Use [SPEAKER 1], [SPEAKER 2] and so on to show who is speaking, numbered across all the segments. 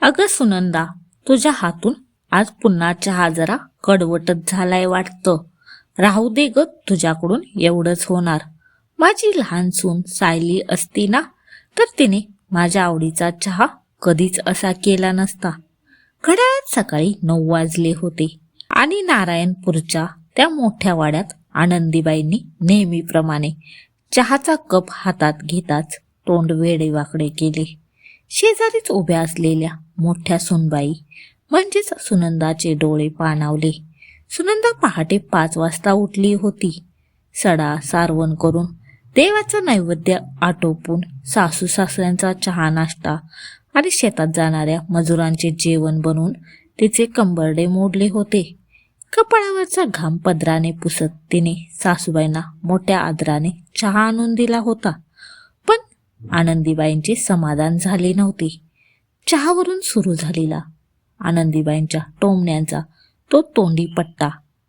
[SPEAKER 1] अगं सुनंदा, तुझ्या हातून आज पुन्हा चहा जरा कडवटच झालाय वाटतं. राहू दे ग, तुझ्याकडून एवढंच होणार. माझी लहान सून सायली असती ना, तर तिने माझ्या आवडीचा चहा कधीच असा केला नसता. घड्याळात सकाळी 9 वाजले होते आणि नारायणपूरच्या त्या मोठ्या वाड्यात आनंदीबाईंनी नेहमीप्रमाणे चहाचा कप हातात घेताच तोंड वेडेवाकडे केले. शेजारीच उभ्या असलेल्या मोठ्या सुनबाई म्हणजेच सुनंदाचे डोळे पाणावले. सुनंदा पहाटे 5 वाजता उठली होती. सडा सारवण करून देवाचं नैवेद्य आटोपून सासू सासऱ्यांचा चहा नाश्ता आणि शेतात जाणाऱ्या मजुरांचे जेवण बनवून तिचे कंबरडे मोडले होते. कपाळावरचा घाम पदराने पुसत तिने सासूबाईंना मोठ्या आदराने चहा आणून दिला होता. पण आनंदीबाईंचे समाधान झाले नव्हते. चहावरून सुरू झालेला आनंदीबाईंच्या टोमण्यांचा तो तोंडी पट्टा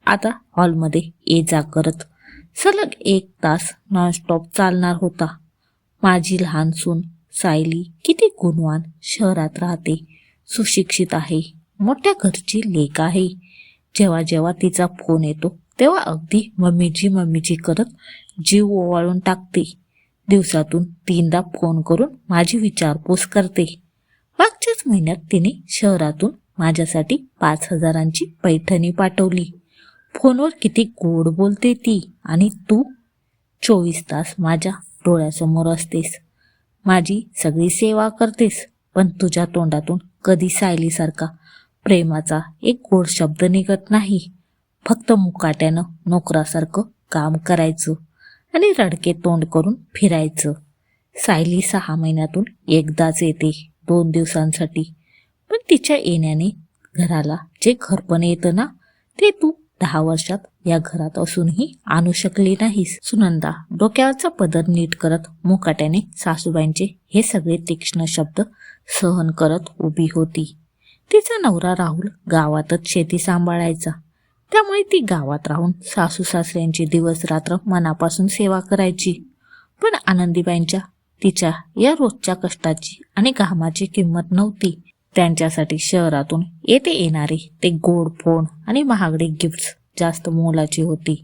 [SPEAKER 1] आता हॉलमध्ये ये जा करत सलग 1 तास नॉनस्टॉप चालणार होता. माझी लहान सून सायली किती गुणवान, शहरात राहते, सुशिक्षित आहे, मोठ्या घरची लेक आहे. जेव्हा जेव्हा तिचा फोन येतो तेव्हा अगदी मम्मीची करत जीव ओवाळून टाकते. दिवसातून 3दा फोन करून माझी विचारपूस करते. मागच्याच महिन्यात तिने शहरातून माझ्यासाठी 5,000ची पैठणी पाठवली. फोनवर किती गोड बोलते ती. आणि तू 24 तास माझ्या डोळ्यासमोर असतेस, माझी सगळी सेवा करतेस, पण तुझ्या तोंडातून कधी सायलीसारखा प्रेमाचा एक गोड शब्द निघत नाही. फक्त मुकाट्यानं नोकरासारखं काम करायचं आणि रडके तोंड करून फिरायचं. सायली 6 महिन्यातून एकदाच येते, 2 दिवसांसाठी. पण तिच्या येण्याने घराला जे घरपण येतं ना, ते तू 10 वर्षात या घरात असूनही आणू शकली नाहीस. सुनंदा डोक्यावरचा पदर नीट करत मुकाट्याने सासूबाईंचे हे सगळे तीक्ष्ण शब्द सहन करत उभी होती. तिचा नवरा राहुल गावातच शेती सांभाळायचा, त्यामुळे ती गावात राहून सासू सासऱ्यांची दिवस रात्र मनापासून सेवा करायची. पण आनंदीबाईंच्या तिच्या या रोजच्या कष्टाची आणि घामाची किंमत नव्हती. त्यांच्यासाठी शहरातून येते येणारे ते गोड फोन आणि महागडे गिफ्ट्स जास्त मोलाची होती.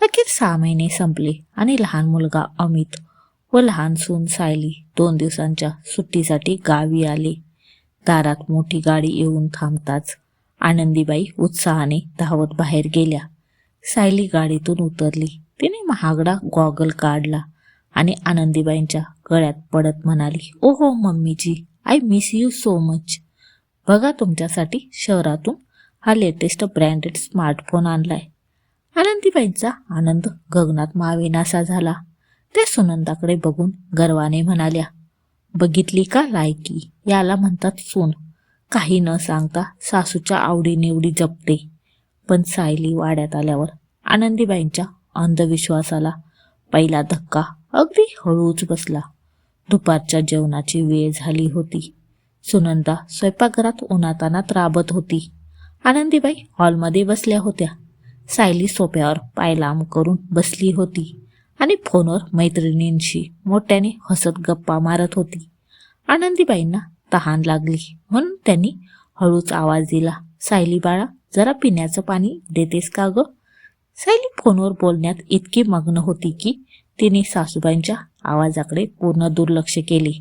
[SPEAKER 1] अखेर 6 महिने संपले आणि लहान मुलगा अमित व लहान सून सायली 2 दिवसांच्या सुट्टीसाठी गावी आले. दारात मोठी गाडी येऊन थांबताच आनंदीबाई उत्साहाने धावत बाहेर गेल्या. सायली गाडीतून उतरली. तिने महागडा गॉगल काढला आणि आनंदीबाईंच्या गळ्यात पडत म्हणाली, ओहो मम्मीजी, I miss you so much. बघा, तुमच्यासाठी शहरातून हा लेटेस्ट ब्रँडेड स्मार्टफोन आणलाय. आनंदीबाईंचा आनंद गगनात मावेनासा झाला. त्या सुनंदाकडे बघून गर्वाने म्हणाल्या, बघितली का लायकी, याला म्हणतात सून. काही न सांगता सासूच्या आवडीनिवडी जपते. पण सायली वाड्यात आल्यावर आनंदीबाईंच्या अंधविश्वासाला पहिला धक्का अगदी हळूच बसला. दुपारच्या जेवणाची वेळ झाली होती. सुनंदा स्वयंपाकघरात उन्हातानात राबत होती. आनंदीबाई हॉलमध्ये बसल्या होत्या. सायली सोफ्यावर पाय लांब करून बसली होती आणि फोनवर मैत्रिणींशी मोठ्याने हसत गप्पा मारत होती. आनंदीबाईंना तहान लागली म्हणून त्यांनी हळूच आवाज दिला, सायली बाळा, जरा पिण्याचं पाणी देतेस का ग? सायली फोनवर बोलण्यात इतकी मग्न होती की तिने सासूबाईंच्या आवाजाकडे पूर्ण दुर्लक्ष केले.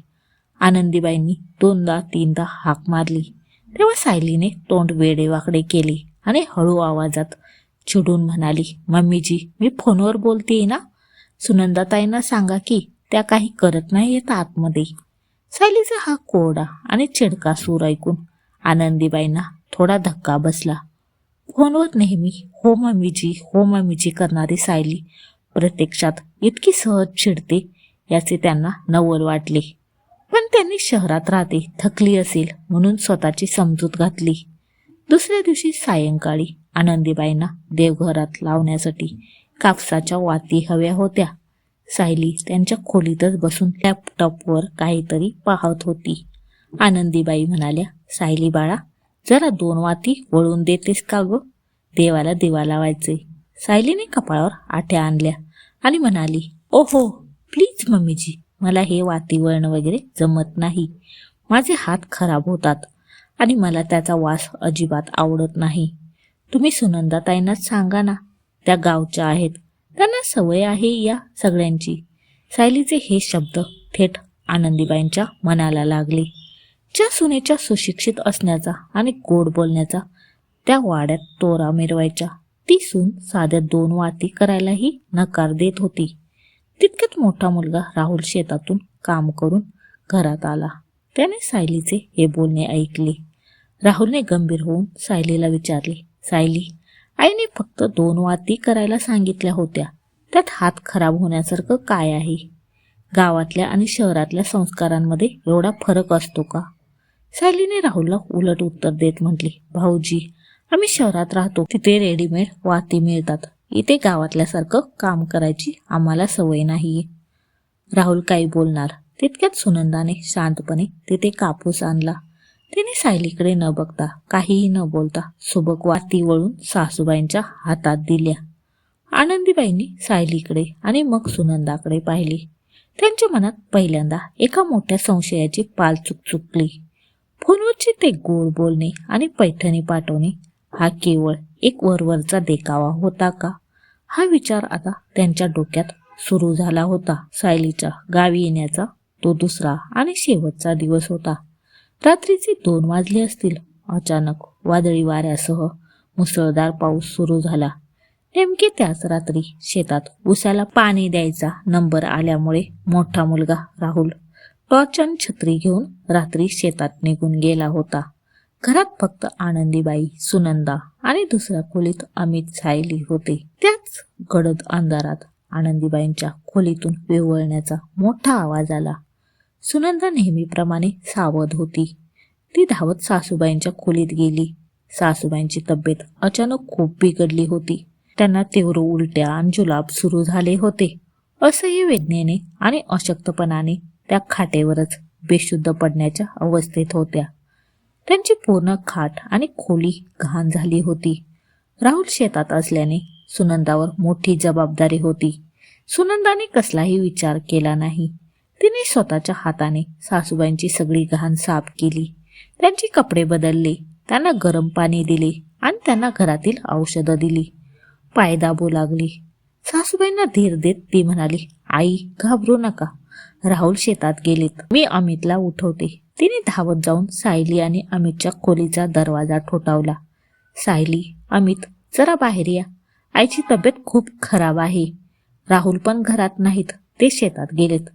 [SPEAKER 1] आनंदीबाईंनी 2दा 3दा हाक मारली तेव्हा सायलीने तोंड वेडेवाकडे केले आणि हळू आवाजात चिडून म्हणाली, मम्मीजी, मी फोनवर बोलतेय ना. सुनंदाताईंना सांगा की त्या काही करत नाही येत आतमध्ये. सायलीचा हा कोरडा आणि चिडका सूर ऐकून आनंदीबाईंना थोडा धक्का बसला. फोनवर नेहमी हो मम्मीजी करणारी सायली प्रत्यक्षात इतकी सहज चिडते याचे त्यांना नवल वाटले. पण त्यांनी शहरात राहते, थकली असेल म्हणून स्वतःची समजूत घातली. दुसऱ्या दिवशी सायंकाळी आनंदीबाईंना देवघरात लावण्यासाठी कापसाच्या वाती हव्या होत्या. सायली त्यांच्या खोलीतच बसून लॅपटॉपवर काहीतरी पाहत होती. आनंदीबाई म्हणाल्या, सायली बाळा, जरा 2 वाती वळून देतेस का ग? देवाला दिवा लावायचे. सायलीने कपाळावर आठ्या आणल्या आणि म्हणाली, ओहो प्लीज मम्मीजी, मला हे वाती वळण वगैरे जमत नाही. माझे हात खराब होतात आणि मला त्याचा वास अजिबात आवडत नाही. तुम्ही सुनंदाताईंनाच सांगा ना, त्या गावच्या आहेत, त्यांना सवय आहे या सगळ्यांची. सायलीचे हे शब्द थेट आनंदीबाईंच्या मनाला लागले. ज्या सुनेच्या सुशिक्षित असण्याचा आणि गोड बोलण्याचा त्या वाड्यात तोरा मिरवायच्या, ती सून साध्या 2 वाती करायलाही नकार देत होती. तितक्यात मोठा मुलगा राहुल शेतातून काम करून घरात आला. त्याने सायलीचे हे बोलणे ऐकले. राहुलने गंभीर होऊन सायलीला विचारले, सायली, आईने फक्त 2 वाती करायला सांगितल्या होत्या, त्यात हात खराब होण्यासारखं काय आहे? गावातल्या आणि शहरातल्या संस्कारांमध्ये एवढा फरक असतो का? सायलीने राहुलला उलट उत्तर देत म्हटली, भाऊजी, आम्ही शहरात राहतो, तिथे रेडीमेड वाती मिळतात. इथे गावातल्यासारखं काम करायची आम्हाला सवय नाही. राहुल काही बोलणार तितक्यात सुनंदाने शांतपणे तिथे कापूस आणला. तिने सायलीकडे न बघता, काहीही न बोलता सुबक वाती वळून सासूबाईंच्या हातात दिल्या. आनंदीबाईंनी सायलीकडे आणि मग सुनंदाकडे पाहिले. त्यांच्या मनात पहिल्यांदा एका मोठ्या संशयाची पाल चुकचुकली. फोनवरचे ते गोड बोलणे आणि पैठणी पाठवणे हा केवळ एक वरवरचा देखावा होता का? हा विचार आता त्यांच्या डोक्यात सुरू झाला होता. सायलीच्या गावी येण्याचा तो दुसरा आणि शेवटचा दिवस होता. रात्रीचे 2 वाजले असतील. अचानक वादळी वाऱ्यासह मुसळधार पाऊस सुरू झाला. नेमके त्याच रात्री शेतात उसाला पाणी द्यायचा नंबर आल्यामुळे मोठा मुलगा राहुल टॉर्च आणि छत्री घेऊन रात्री शेतात निघून गेला होता. घरात फक्त आनंदीबाई, सुनंदा आणि दुसऱ्या खोलीत अमित, सायली होते. त्याच गडद अंधारात आनंदीबाईंच्या खोलीतून विव्हळण्याचा मोठा आवाज आला. सुनंदा नेहमीप्रमाणे सावध होती. ती धावत सासूबाईंच्या खोलीत गेली. सासूबाईंची तब्येत अचानक खूप बिघडली होती. त्यांना तीव्र उलट्या आणि जुलाब सुरू झाले होते. असह्य वेदनेने आणि अशक्तपणाने त्या खाटेवरच बेशुद्ध पडण्याच्या अवस्थेत होत्या. त्यांची पूर्ण खाट आणि खोली घाण झाली होती. राहुल शेतात असल्याने सुनंदावर मोठी जबाबदारी होती. सुनंदाने कसलाही विचार केला नाही. तिने स्वतःच्या हाताने सासूबाईंची सगळी घाण साफ केली. त्यांचे कपडे बदलले, त्यांना गरम पाणी दिले आणि त्यांना घरातील औषधं दिली. पाय दाबू लागली. सासूबाईंना धीर देत ती म्हणाली, आई, घाबरू नका, राहुल शेतात गेलेत, मी अमितला उठवते. तिने धावत जाऊन सायली आणि अमितच्या खोलीचा दरवाजा ठोठावला. सायली, अमित, जरा बाहेर या, आईची तब्येत खूप खराब आहे. राहुल पण घरात नाहीत, ते शेतात गेलेत.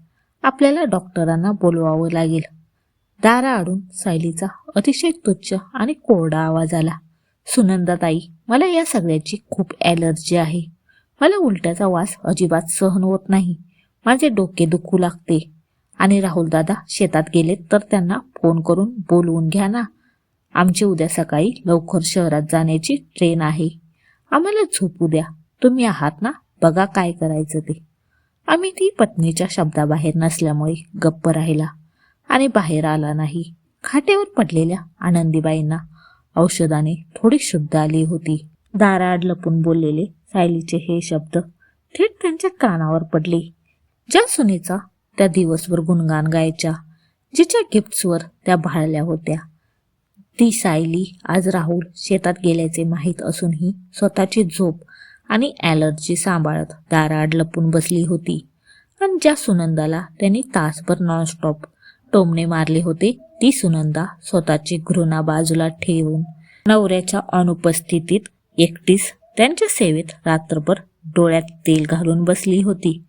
[SPEAKER 1] आपल्याला डॉक्टरांना बोलवावं लागेल. दाराआडून सायलीचा अतिशय तुच्छ आणि कोरडा आवाज आला. सुनंदाताई, मला या सगळ्याची खूप ॲलर्जी आहे. मला उलट्याचा वास अजिबात सहन होत नाही. माझे डोके दुखू लागते. आणि राहुल दादा शेतात गेलेत तर त्यांना फोन करून बोलवून घ्या ना. आमची उद्या सकाळी लवकर शहरात जाण्याची ट्रेन आहे. आम्हाला झोपू द्या. तुम्ही आहात ना, बघा काय करायचं ते. अमितही पत्नीच्या शब्दाबाहेर नसल्यामुळे गप्प राहिला आणि बाहेर आला नाही. खाटेवर पडलेल्या आनंदीबाईंना औषधाने थोडी शुद्ध आली होती. दाराआड लपून बोललेले सायलीचे हे शब्द थेट त्यांच्या कानावर पडले. ज्या सुनेचा त्या दिवसभर गुणगान गायच्या, जिच्या गिफ्ट्सवर त्या भाळल्या होत्या, ती सायली आज राहुल शेतात गेल्याचे माहीत असूनही स्वतःची झोप आणि ॲलर्जी सांभाळत दाराआड लपून बसली होती. आणि ज्या सुनंदाला त्यांनी तासभर नॉनस्टॉप टोमणे मारले होते, ती सुनंदा स्वतःची घृणा बाजूला ठेवून नवऱ्याच्या अनुपस्थितीत एकटीच त्यांच्या सेवेत रात्रभर डोळ्यात तेल घालून बसली होती.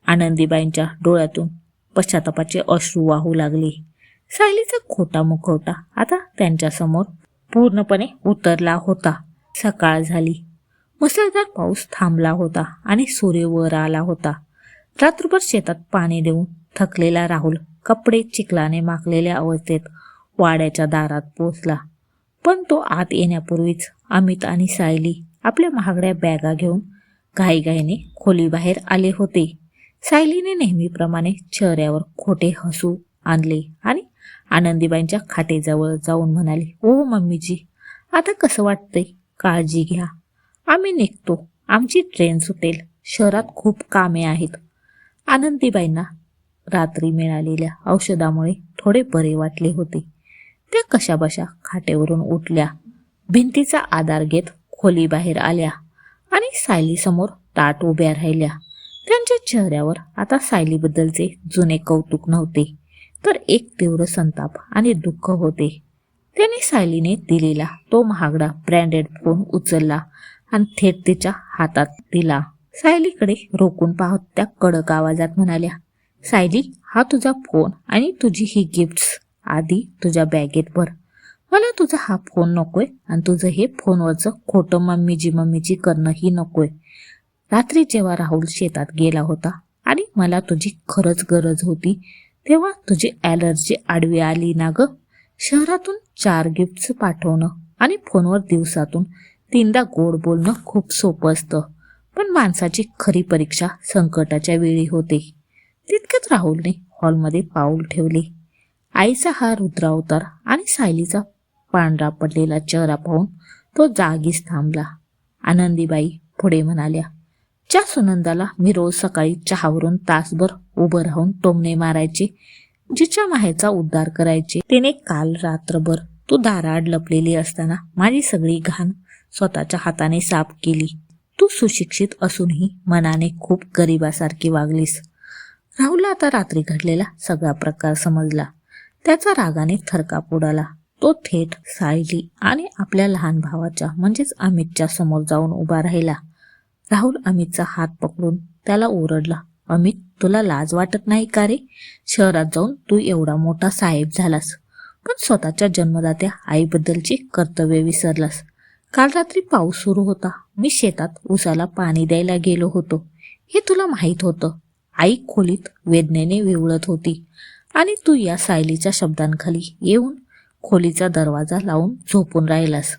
[SPEAKER 1] आनंदीबाईंच्या डोळ्यातून पश्चातापाचे अश्रू वाहू लागले. सायलीचा खोटा मुखवटा आता त्यांच्यासमोर पूर्णपणे उतरला होता. सकाळ झाली. मुसळधार पाऊस थांबला होता आणि सूर्य वर आला होता. रात्रभर शेतात पाणी देऊन थकलेला राहुल कपडे चिखलाने माखलेल्या अवस्थेत वाड्याच्या दारात पोचला. पण तो आत येण्यापूर्वीच अमित आणि सायली आपल्या महागड्या बॅगा घेऊन घाईघाईने खोलीबाहेर आले होते. सायलीने नेहमीप्रमाणे चेहऱ्यावर खोटे हसू आणले आणि आनंदीबाईंच्या खाटेजवळ जाऊन म्हणाली, ओ मम्मीजी, आता कसं वाटतंय? काळजी घ्या, आम्ही निघतो. आमची ट्रेन सुटेल. शहरात खूप कामे आहेत. आनंदीबाईंना रात्री मिळालेल्या औषधामुळे थोडे बरे वाटले होते. त्या कशाबशा खाटेवरून उठल्या, भिंतीचा आधार घेत खोली बाहेर आल्या आणि सायलीसमोर ताट उभ्या राहिल्या. त्यांच्या चेहऱ्यावर आता सायलीबद्दलचे जुने कौतुक नव्हते, तर एक तीव्र संताप आणि दुःख होते. त्याने सायलीने दिलेला तो महागडा ब्रँडेड फोन उचलला आणि थेट तिच्या हातात दिला. सायलीकडे रोखून पाहत त्या कडक आवाजात म्हणाल्या, सायली, हा तुझा फोन आणि तुझी ही गिफ्ट्स आधी तुझ्या बॅगेत भर. मला तुझा हा फोन नकोय आणि तुझं हे फोनवरचं खोटं मम्मीची करणंही नकोय. रात्री जेव्हा राहुल शेतात गेला होता आणि मला तुझी खरंच गरज होती, तेव्हा तुझी ॲलर्जी आडवी आली ना ग. शहरातून 4 गिफ्ट्स पाठवणं आणि फोनवर दिवसातून 3दा गोड बोलणं खूप सोपं असतं, पण माणसाची खरी परीक्षा संकटाच्या वेळी होते. तितक्यात राहुलने हॉलमध्ये पाऊल ठेवले. आईचा हा रुद्रावतार आणि सायलीचा पांढरा पडलेला चेहरा पाहून तो जागीच थांबला. आनंदीबाई पुढे म्हणाल्या, ज्या सुनंदाला मी रोज सकाळी चहावरून तासभर उभं राहून टोमणे मारायचे, जिच्या माहेचा उद्धार करायचे, तिने काल रात्रभर तू दाराआड लपलेली असताना माझी सगळी घाण स्वतःच्या हाताने साफ केली. तू सुशिक्षित असूनही मनाने खूप गरिबासारखी वागलीस. राहुलला आता रात्री घडलेला सगळा प्रकार समजला. त्याचा रागाने थरकाप उडाला. तो थेट सायली आणि आपल्या लहान भावाच्या म्हणजेच अमितच्या समोर जाऊन उभा राहिला. राहुल अमितचा हात पकडून त्याला ओरडला, अमित, तुला लाज वाटत नाही का रे? शहरात जाऊन तू एवढा मोठा साहेब झालास, पण स्वतःच्या जन्मदात्या आईबद्दलची कर्तव्य विसरलास. काल रात्री पाऊस सुरू होता. मी शेतात उसाला पाणी द्यायला गेलो होतो. हे तुला माहीत होतं. आई खोलीत वेदनेने विवळत होती आणि तू या सायलीच्या शब्दांखाली येऊन खोलीचा दरवाजा लावून झोपून राहिलास.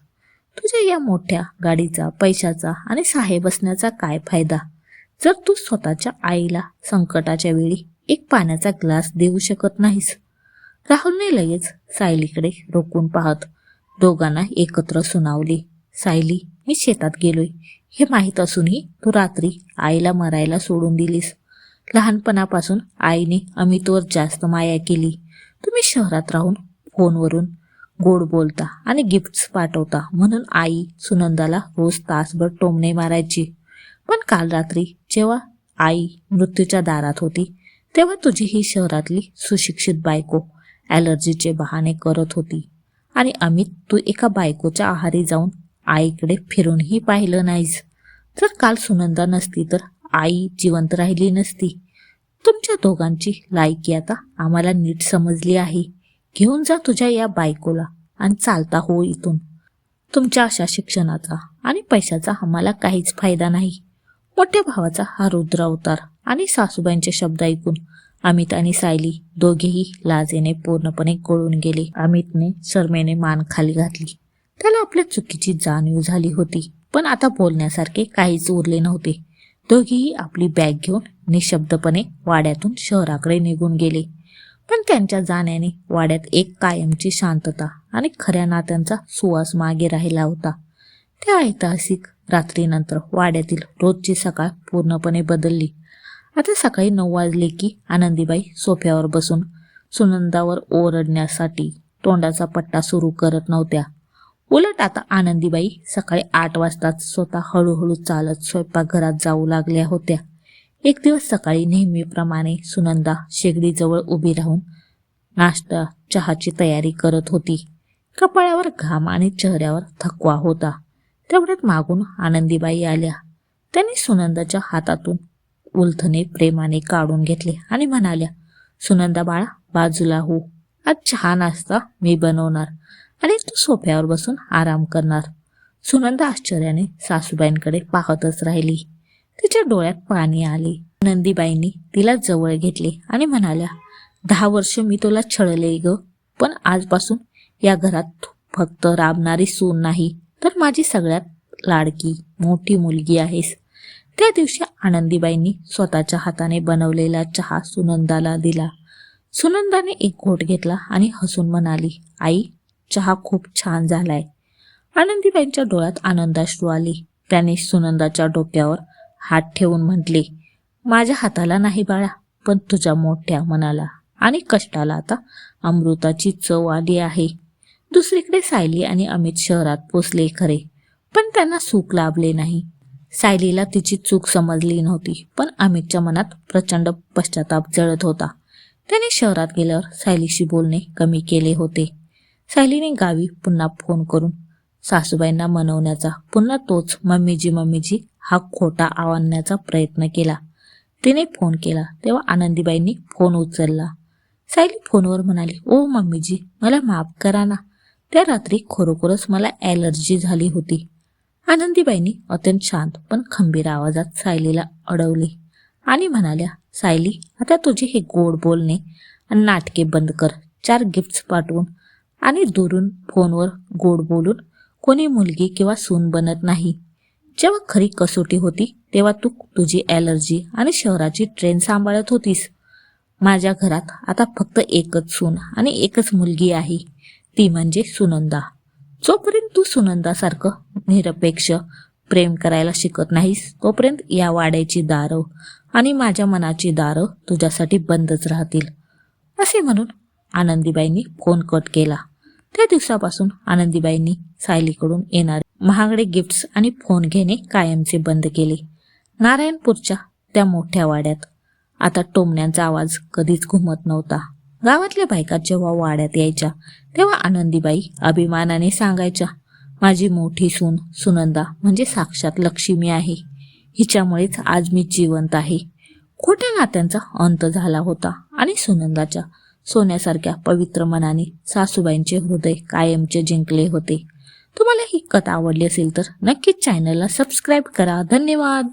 [SPEAKER 1] तुझ्या या मोठ्या गाडीचा, पैशाचा आणि साहेब असण्याचा काय फायदा, जर तू स्वतःच्या आईला संकटाच्या वेळी एक पाण्याचा ग्लास देऊ शकत नाहीस. राहुलने लगेच सायलीकडे रोखून पाहत दोघांना एकत्र सुनावले, सायली, मी शेतात गेलोय हे माहीत असूनही तू रात्री आईला मरायला सोडून दिलीस. लहानपणापासून आईने अमितवर जास्त माया केली. तुम्ही शहरात राहून फोनवरून गोड बोलता आणि गिफ्ट्स पाठवता म्हणून आई सुनंदाला रोज तासभर टोमणे मारायची. पण काल रात्री जेव्हा आई मृत्यूच्या दारात होती, तेव्हा तुझी ही शहरातली सुशिक्षित बायको ॲलर्जीचे बहाणे करत होती. आणि अमित, तू एका बायकोच्या आहारी जाऊन आईकडे फिरूनही पाहिलं नाहीस. जर काल सुनंदा नसती तर आई जिवंत राहिली नसती. तुमच्या दोघांची लायकी आता आम्हाला नीट समजली आहे. घेऊन जा तुझ्या या बायकोला आणि चालता हो इथून. तुमच्या अशा शिक्षणाचा आणि पैशाचा आम्हाला काहीच फायदा नाही. मोठ्या भावाचा हा रुद्रावतार आणि सासूबाईंचे शब्द ऐकून अमित आणि सायली दोघेही लाजेने पूर्णपणे गळून गेले. अमितने शरमेने मान खाली घातली. त्याला आपल्या चुकीची जाणीव झाली होती, पण आता बोलण्यासारखे काहीच उरले नव्हते. दोघेही आपली बॅग घेऊन निशब्दपणे वाड्यातून शहराकडे निघून गेले. पण त्यांच्या जाण्याने वाड्यात एक कायमची शांतता आणि खऱ्या नात्यांचा सुवास मागे राहिला होता. त्या ऐतिहासिक रात्रीनंतर वाड्यातील रोजची सकाळ पूर्णपणे बदलली. आता सकाळी 9 वाजले की आनंदीबाई सोफ्यावर बसून सुनंदावर ओरडण्यासाठी तोंडाचा पट्टा सुरू करत नव्हत्या. उलट आता आनंदीबाई सकाळी 8 वाजताच स्वतः हळूहळू चालत स्वयंपाकघरात जाऊ लागल्या होत्या. एक दिवस सकाळी नेहमीप्रमाणे सुनंदा शेगडीजवळ उभी राहून नाश्ता चहाची तयारी करत होती. कपाळावर घाम आणि चेहऱ्यावर थकवा होता. तेवढ्यात मागून आनंदीबाई आल्या. त्यांनी सुनंदाच्या हातातून उलथणे प्रेमाने काढून घेतले आणि म्हणाल्या, सुनंदा बाळा, बाजूला हो. आज चहा नाश्ता मी बनवणार आणि तू सोफ्यावर बसून आराम करणार. सुनंदा आश्चर्याने सासूबाईंकडे पाहतच राहिली. तिच्या डोळ्यात पाणी आले. आनंदीबाईंनी तिला जवळ घेतले आणि म्हणाल्या, 10 वर्ष मी तुला छळले ग, पण आजपासून या घरात फक्त राबणारी सून नाही, तर माझी सगळ्यात लाडकी मोठी मुलगी आहेस. त्या दिवशी आनंदीबाईंनी स्वतःच्या हाताने बनवलेला चहा सुनंदाला दिला. सुनंदाने एक घोट घेतला आणि हसून म्हणाली, आई, चहा खूप छान झालाय. आनंदीबाईंच्या डोळ्यात आनंदाश्रू आले. त्याने सुनंदाच्या डोक्यावर हात ठेवून म्हटले, माझ्या हाताला नाही बाळा, पण तुझ्या मोठ्या मनाला आणि कष्टाला आता अमृताची चव आली आहे. दुसरीकडे सायली आणि अमित शहरात पोचले खरे, पण त्यांना सुख लाभले नाही. सायलीला तिची चूक समजली नव्हती, पण अमितच्या मनात प्रचंड पश्चाताप जळत होता. त्याने शहरात गेल्यावर सायलीशी बोलणे कमी केले होते. सायलीने गावी पुन्हा फोन करून सासूबाईंना मनवण्याचा, पुन्हा तोच मम्मीजी हा खोटा आणण्याचा प्रयत्न केला. तिने फोन केला तेव्हा आनंदीबाईंनी फोन उचलला. सायली फोनवर म्हणाली, ओ मम्मीजी, मला माफ करा ना, त्या रात्री खरोखरच मला ॲलर्जी झाली होती. आनंदीबाईंनी अत्यंत शांत पण खंबीर आवाजात सायलीला अडवले आणि म्हणाल्या, सायली, आता तुझे हे गोड बोलणे आणि नाटके बंद कर. 4 गिफ्ट्स पाठवून आणि दुरून फोनवर गोड बोलून कोणी मुलगी किंवा सून बनत नाही. जेव्हा खरी कसोटी होती तेव्हा तू तुझी ॲलर्जी आणि शहराची ट्रेन सांभाळत होतीस. माझ्या घरात आता फक्त एकच सून आणि एकच मुलगी आहे, ती म्हणजे सुनंदा. जोपर्यंत तू सुनंदासारखं निरपेक्ष प्रेम करायला शिकत नाहीस तोपर्यंत या वाड्याची दारं आणि माझ्या मनाची दारं तुझ्यासाठी बंदच राहतील, असे म्हणून आनंदीबाईंनी फोन कट केला. त्या दिवसापासून आनंदीबाईंनी सायलीकडून येणारे महागडे गिफ्ट्स आणि फोन घेणे कायमचे बंद केले. नारायणपूरच्या त्या मोठ्या वाड्यात आता टोमण्यांचा आवाज कधीच घुमत नव्हता. गावातल्या बायका जेव्हा वाड्यात यायच्या तेव्हा आनंदीबाई अभिमानाने सांगायच्या, माझी मोठी सून सुनंदा म्हणजे साक्षात लक्ष्मी आहे. हिच्यामुळेच आज मी जिवंत आहे. खोट्या नात्यांचा अंत झाला होता आणि सुनंदाच्या सोन्यासारख्या पवित्र मनाने सासूबाईंचे हृदय कायमचे जिंकले होते. तुम्हाला ही कथा आवडली असेल तर नक्कीच चॅनलला सबस्क्राईब करा. धन्यवाद.